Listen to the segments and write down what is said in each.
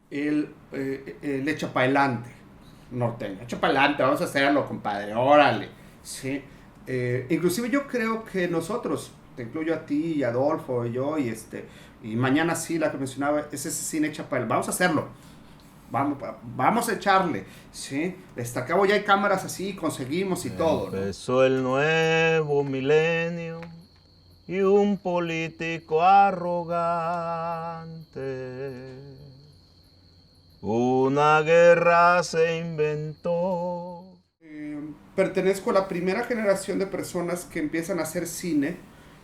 el echa para adelante norteño. Echa para adelante, vamos a hacerlo, compadre, órale. ¿Sí? Inclusive yo creo que nosotros, te incluyo a ti y a Adolfo y yo y mañana sí, la que mencionaba, es ese cine echa para adelante. Vamos a hacerlo. Vamos a echarle, ¿sí? Hasta acabo ya hay cámaras así, conseguimos y todo, ¿no? Empezó el nuevo milenio y un político arrogante. Una guerra se inventó. Pertenezco a la primera generación de personas que empiezan a hacer cine,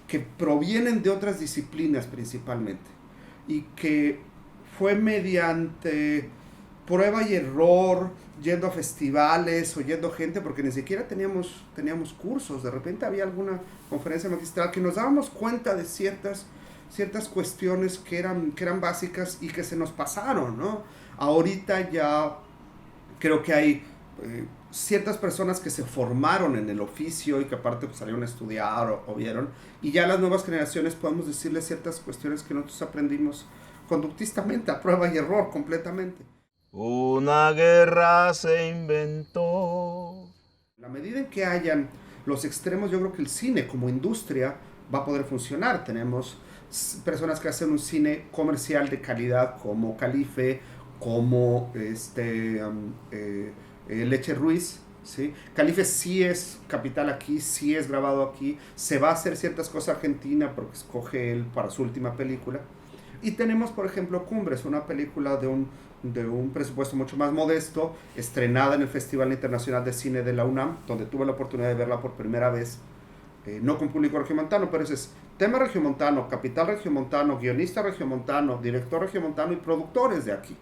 que provienen de otras disciplinas principalmente, y que fue mediante prueba y error, yendo a festivales, oyendo gente, porque ni siquiera teníamos cursos, de repente había alguna conferencia magistral que nos dábamos cuenta de ciertas cuestiones que eran básicas y que se nos pasaron, ¿no? Ahorita ya creo que hay ciertas personas que se formaron en el oficio y que aparte pues, salieron a estudiar o vieron, y ya las nuevas generaciones podemos decirles ciertas cuestiones que nosotros aprendimos conductistamente, a prueba y error completamente. Una guerra se inventó. La medida en que hayan los extremos, yo creo que el cine como industria va a poder funcionar. Tenemos personas que hacen un cine comercial de calidad como Calife, como Leche Ruiz. ¿Sí? Calife sí es capital aquí, sí es grabado aquí, se va a hacer ciertas cosas argentina porque escoge él para su última película. Y tenemos, por ejemplo, Cumbres, una película de un presupuesto mucho más modesto, estrenada en el Festival Internacional de Cine de la UNAM, donde tuve la oportunidad de verla por primera vez, no con público regiomontano, pero ese es tema regiomontano, capital regiomontano, guionista regiomontano, director regiomontano y productores de aquí.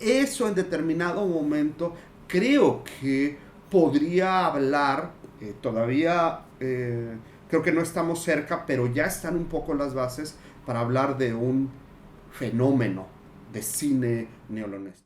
Eso en determinado momento creo que podría hablar, todavía creo que no estamos cerca, pero ya están un poco las bases para hablar de un fenómeno de cine neolonés.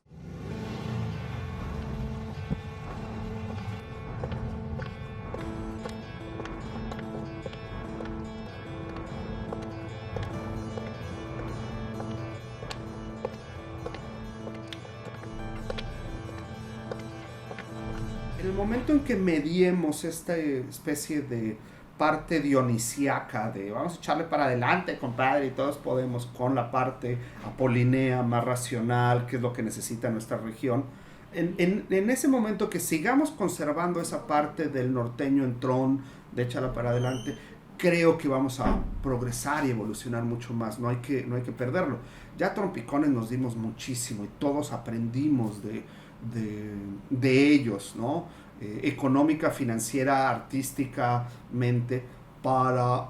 En el momento en que mediemos esta especie de parte dionisiaca de vamos a echarle para adelante, compadre, y todos podemos, con la parte apolinea, más racional, que es lo que necesita nuestra región, en ese momento que sigamos conservando esa parte del norteño entrón, de echarla para adelante, creo que vamos a progresar y evolucionar mucho más, no hay que perderlo. Ya trompicones nos dimos muchísimo y todos aprendimos de ellos, ¿no? Económica, financiera, artísticamente, para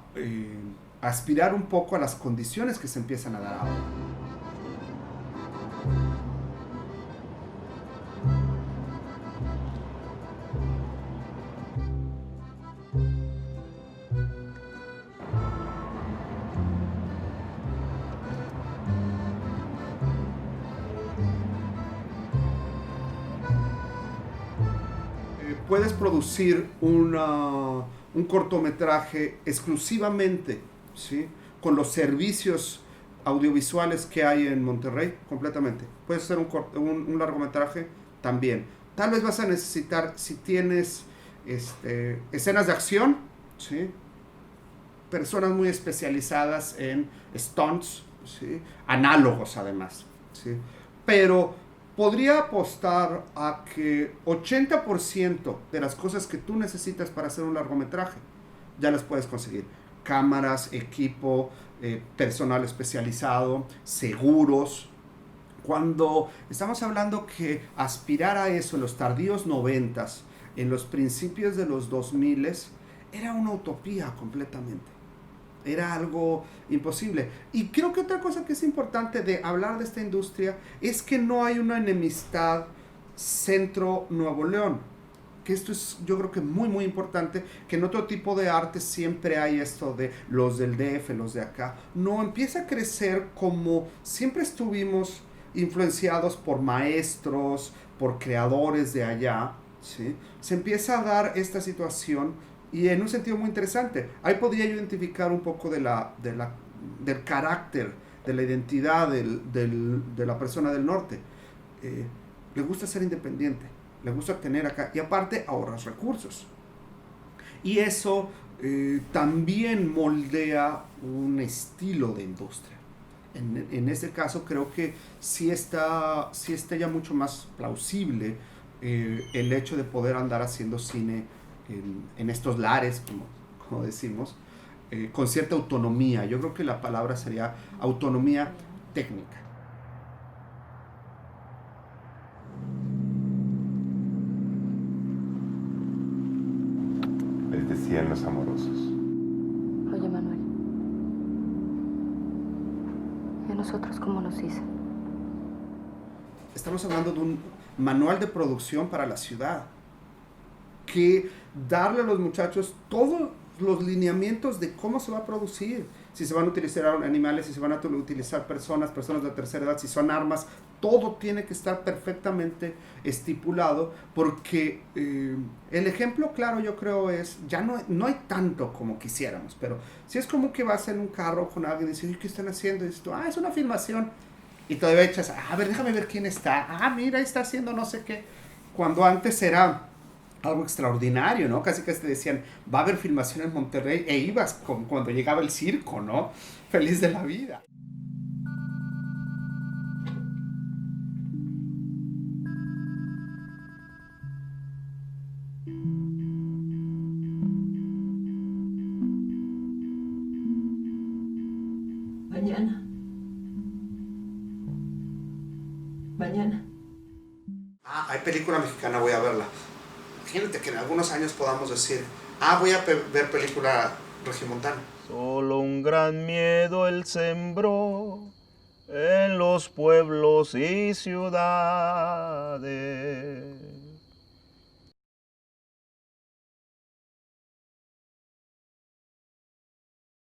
aspirar un poco a las condiciones que se empiezan a dar ahora. Puedes producir un cortometraje exclusivamente, ¿sí? Con los servicios audiovisuales que hay en Monterrey, completamente. Puedes hacer un largometraje también. Tal vez vas a necesitar, si tienes escenas de acción, ¿sí? Personas muy especializadas en stunts, ¿sí? Análogos además, ¿sí? Pero podría apostar a que 80% de las cosas que tú necesitas para hacer un largometraje ya las puedes conseguir. Cámaras, equipo, personal especializado, seguros. Cuando estamos hablando que aspirar a eso en los tardíos noventas, en los principios de los 2000, era una utopía completamente. Era algo imposible. Y creo que otra cosa que es importante de hablar de esta industria es que no hay una enemistad centro-Nuevo León. Que esto es, yo creo que muy, muy importante, que en otro tipo de arte siempre hay esto de los del DF, los de acá. No, empieza a crecer como siempre estuvimos influenciados por maestros, por creadores de allá, ¿sí? Se empieza a dar esta situación y en un sentido muy interesante. Ahí podría yo identificar un poco del carácter de la identidad de la persona del norte. Le gusta ser independiente, le gusta tener acá, y aparte ahorras recursos. Y eso también moldea un estilo de industria. En este caso creo que sí está ya mucho más plausible el hecho de poder andar haciendo cine en estos lares, como decimos, con cierta autonomía. Yo creo que la palabra sería autonomía técnica. Les decían los amorosos. Oye, Manuel. ¿Y a nosotros cómo nos hizo? Estamos hablando de un manual de producción para la ciudad. Que darle a los muchachos todos los lineamientos de cómo se va a producir. Si se van a utilizar animales, si se van a utilizar personas de tercera edad, si son armas, todo tiene que estar perfectamente estipulado, porque el ejemplo claro yo creo es, ya no hay tanto como quisiéramos, pero si es como que vas en un carro con alguien y dices, ¿qué están haciendo? Y dices tú, es una filmación, y todavía echas, a ver, déjame ver quién está, mira, está haciendo no sé qué, cuando antes era algo extraordinario, ¿no? Casi que te decían, va a haber filmación en Monterrey, e ibas como cuando llegaba el circo, ¿no? Feliz de la vida. Mañana. Hay película mexicana, voy a verla. Imagínate que en algunos años podamos decir, voy a ver película regiomontana. Solo un gran miedo él sembró en los pueblos y ciudades.